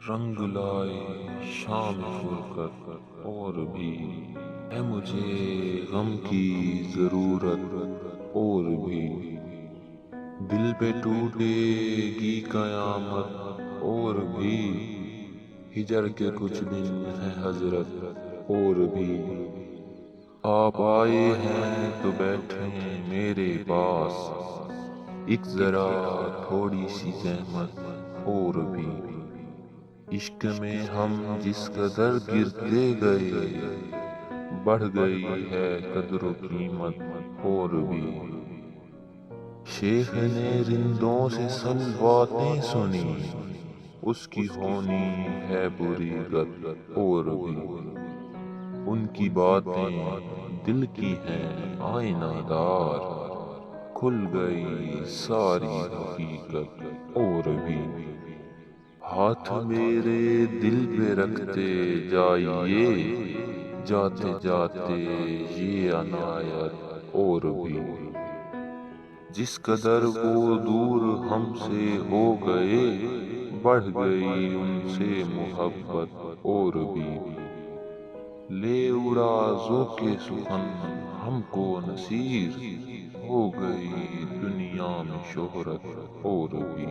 رنگ لائے شام فرقت اور بھی ہے مجھے غم کی ضرورت اور بھی دل پہ ٹوٹے گی قیامت اور بھی ہجر کے کچھ دن ہے حضرت اور بھی آپ آئے ہیں تو بیٹھیں میرے پاس ایک ذرا تھوڑی سی زحمت اور بھی عشق میں ہم جس قدر گرتے گئے بڑھ گئی ہے قدر و قیمت اور بھی شیخ نے رندوں سے سب باتیں سنی اس کی ہونی ہے بری گت اور بھی ان کی باتیں دل کی ہیں آئینہ دار کھل گئی ساری حقیقت اور بھی ہاتھ میرے دل پہ رکھتے جائیے جاتے جاتے یہ عنایت اور بھی جس قدر وہ دور ہم سے ہو گئے بڑھ گئی ان سے محبت اور بھی لے اڑا ذوق سخن ہم کو نصیر ہو گئی دنیا میں شہرت اور بھی